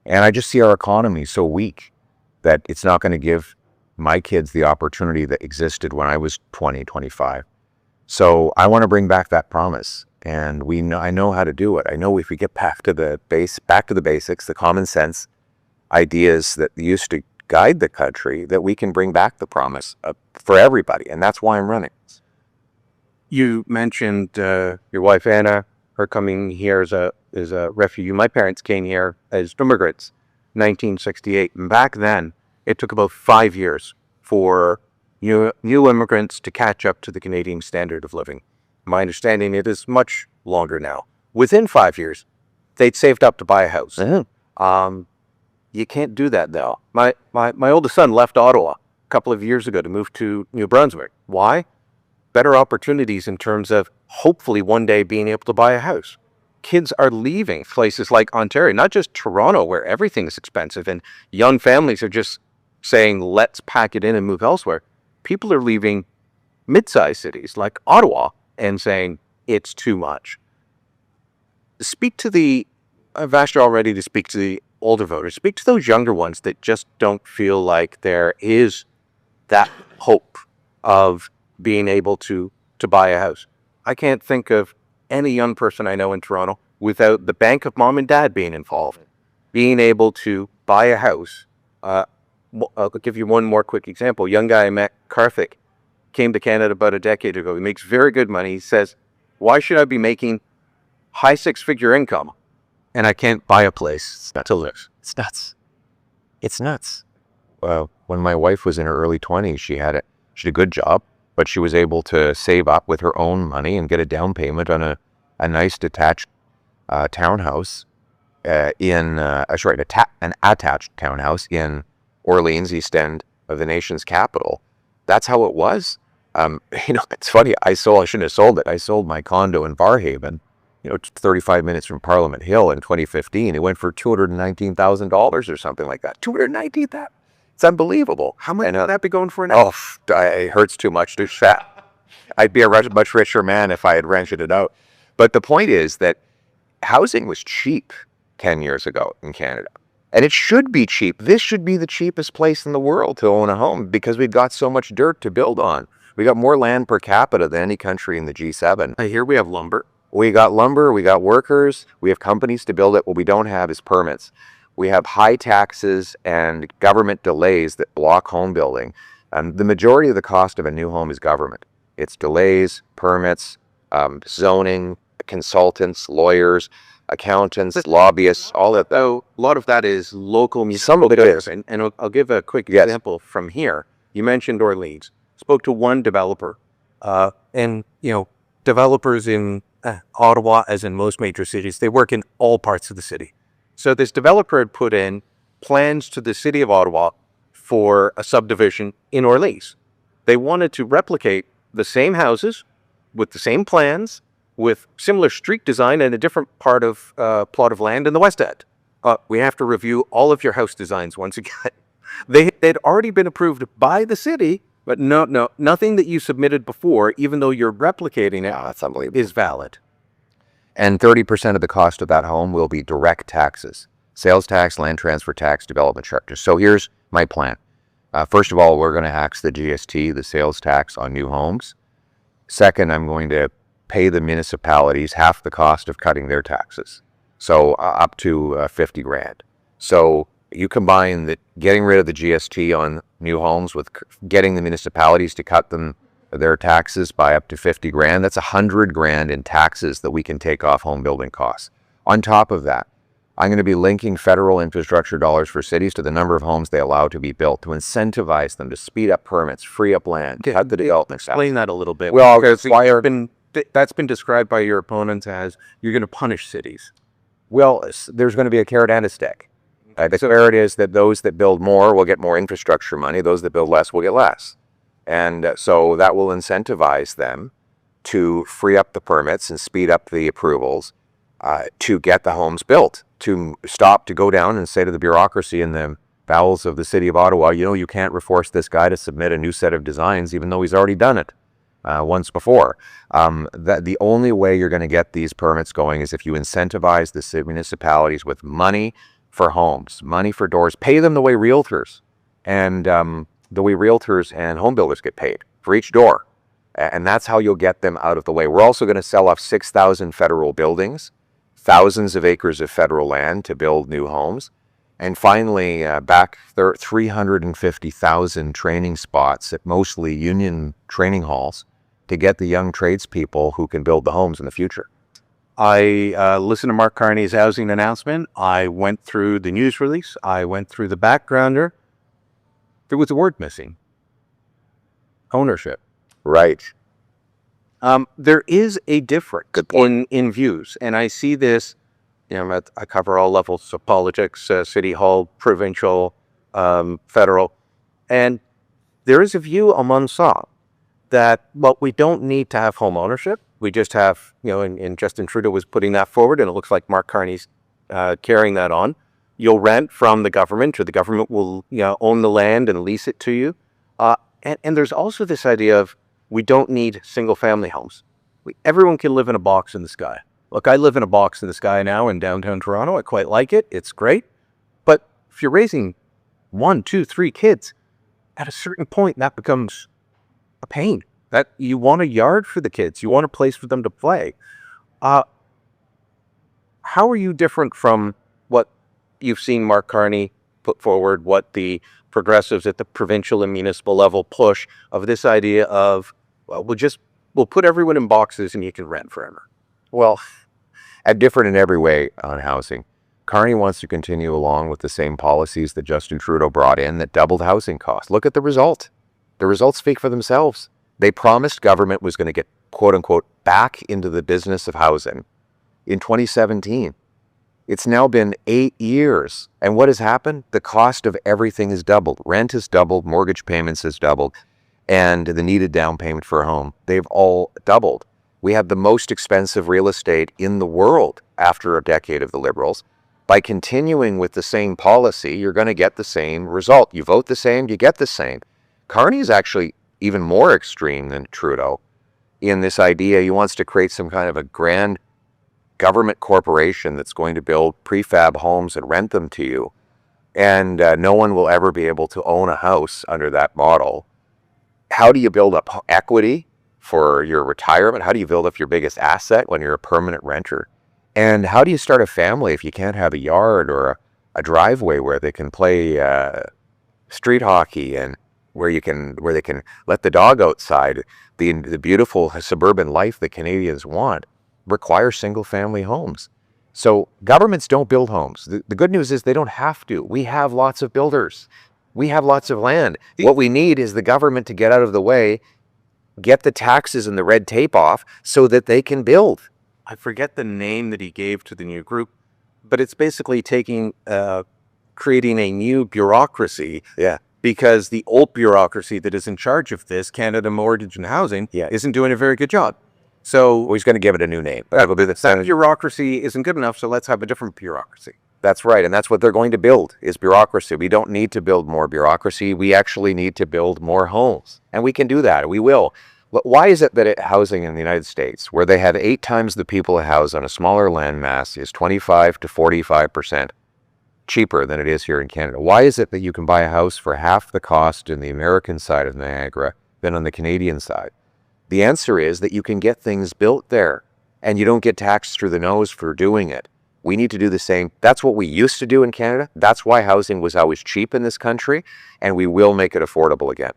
And I just see our economy so weak that it's not going to give my kids the opportunity that existed when I was 20, 25. So I want to bring back that promise. And I know how to do it. I know if we get back to the basics, the common sense ideas that used to guide the country, that we can bring back the promise for everybody. And that's why I'm running. You mentioned your wife Anna, her coming here as a refugee. My parents came here as immigrants, 1968, and back then it took about 5 years for new immigrants to catch up to the Canadian standard of living. My understanding, it is much longer now. Within 5 years, they'd saved up to buy a house. You can't do that now. My oldest son left Ottawa a couple of years ago to move to New Brunswick. Why? Better opportunities in terms of hopefully one day being able to buy a house. Kids are leaving places like Ontario, not just Toronto, where everything is expensive and young families are just saying, let's pack it in and move elsewhere. People are leaving mid-sized cities like Ottawa and saying it's too much. I've asked you already to speak to the older voters. Speak to those younger ones that just don't feel like there is that hope of being able to buy a house. I can't think of any young person I know in Toronto without the bank of mom and dad being involved, being able to buy a house. I'll give you one more quick example. Young guy I met, Karthik, came to Canada about a decade ago. He makes very good money. He says, why should I be making high six-figure income and I can't buy a place to live? It's nuts. It's nuts. When my wife was in her early 20s, she had a good job, but she was able to save up with her own money and get a down payment on a nice detached townhouse an attached townhouse in Orleans, East End of the nation's capital. That's how it was. It's funny. I shouldn't have sold it. I sold my condo in Barhaven, 35 minutes from Parliament Hill in 2015. It went for $219,000 or something like that. $219,000. It's unbelievable. How much would that be going for now? It hurts too much to fat. I'd be a much richer man if I had rented it out. But the point is that housing was cheap 10 years ago in Canada. And it should be cheap. This should be the cheapest place in the world to own a home because we've got so much dirt to build on. We got more land per capita than any country in the G7. I hear we have lumber. We got lumber, we got workers, we have companies to build it. What we don't have is permits. We have high taxes and government delays that block home building. The majority of the cost of a new home is government. It's delays, permits, zoning, consultants, lawyers, accountants, lobbyists, all that. Though a lot of that is local. Some of it is. And I'll give a quick example from here. You mentioned Orleans. Spoke to one developer, developers in Ottawa, as in most major cities, they work in all parts of the city. So this developer had put in plans to the city of Ottawa for a subdivision in Orleans. They wanted to replicate the same houses with the same plans, with similar street design and a different plot of land in the West End. We have to review all of your house designs once again. They'd already been approved by the city, but nothing that you submitted before, even though you're replicating it, that's unbelievable, is valid. And 30% of the cost of that home will be direct taxes: sales tax, land transfer tax, development charges. So here's my plan. First of all, we're going to axe the GST, the sales tax on new homes. Second, I'm going to pay the municipalities half the cost of cutting their taxes, so up to 50 grand. So you combine getting rid of the GST on new homes with getting the municipalities to cut their taxes by up to 50 grand. That's 100 grand in taxes that we can take off home building costs. On top of that, I'm going to be linking federal infrastructure dollars for cities to the number of homes they allow to be built, to incentivize them, to speed up permits, free up land, cut the development. Explain that a little bit. Well, that's been described by your opponents as you're going to punish cities. Well, there's going to be a carrot and a stick. The carrot is that those that build more will get more infrastructure money. Those that build less will get less. And so that will incentivize them to free up the permits and speed up the approvals to get the homes built, to go down and say to the bureaucracy in the bowels of the city of Ottawa, you can't force this guy to submit a new set of designs, even though he's already done it once before. The only way you're going to get these permits going is if you incentivize the municipalities with money for homes, money for doors. Pay them the way realtors and home builders get paid for each door. And that's how you'll get them out of the way. We're also going to sell off 6,000 federal buildings, thousands of acres of federal land to build new homes. And finally, back 350,000 training spots at mostly union training halls to get the young tradespeople who can build the homes in the future. I listened to Mark Carney's housing announcement. I went through the news release. I went through the backgrounder. There was a word missing. Ownership. Right. There is a difference in views, and I see this. I cover all levels of politics: city hall, provincial, federal, and there is a view among some that we don't need to have home ownership. We just have, and Justin Trudeau was putting that forward, and it looks like Mark Carney's carrying that on. You'll rent from the government, or the government will, own the land and lease it to you. And there's also this idea of we don't need single-family homes. Everyone can live in a box in the sky. Look, I live in a box in the sky now in downtown Toronto. I quite like it. It's great. But if you're raising 1, 2, 3 kids, at a certain point, that becomes a pain. That you want a yard for the kids. You want a place for them to play. How are you different from what you've seen Mark Carney put forward, what the progressives at the provincial and municipal level push of this idea of, we'll put everyone in boxes and you can rent forever? Well, different in every way on housing. Carney wants to continue along with the same policies that Justin Trudeau brought in that doubled housing costs. Look at the result. The results speak for themselves. They promised government was going to get, quote unquote, back into the business of housing in 2017. It's now been 8 years. And what has happened? The cost of everything has doubled. Rent has doubled, mortgage payments has doubled, and the needed down payment for a home, they've all doubled. We have the most expensive real estate in the world after a decade of the Liberals. By continuing with the same policy, you're going to get the same result. You vote the same, you get the same. Carney is actually even more extreme than Trudeau in this idea. He wants to create some kind of a grand government corporation that's going to build prefab homes and rent them to you. And no one will ever be able to own a house under that model. How do you build up equity for your retirement? How do you build up your biggest asset when you're a permanent renter? And how do you start a family if you can't have a yard or a driveway where they can play street hockey and where they can let the dog outside? The beautiful suburban life that Canadians want requires single-family homes. So governments don't build homes. The good news is they don't have to. We have lots of builders. We have lots of land. What we need is the government to get out of the way, get the taxes and the red tape off so that they can build. I forget the name that he gave to the new group, but it's basically creating a new bureaucracy. Yeah. Because the old bureaucracy that is in charge of this, Canada Mortgage and Housing, isn't doing a very good job. So he's going to give it a new name. That bureaucracy isn't good enough, so let's have a different bureaucracy. That's right, and that's what they're going to build, is bureaucracy. We don't need to build more bureaucracy. We actually need to build more homes, and we can do that. We will. Why is it that housing in the United States, where they have 8 times the people housed on a smaller land mass, is 25 to 45% cheaper than it is here in Canada? Why is it that you can buy a house for half the cost in the American side of Niagara than on the Canadian side? The answer is that you can get things built there, and you don't get taxed through the nose for doing it. We need to do the same. That's what we used to do in Canada. That's why housing was always cheap in this country, and we will make it affordable again.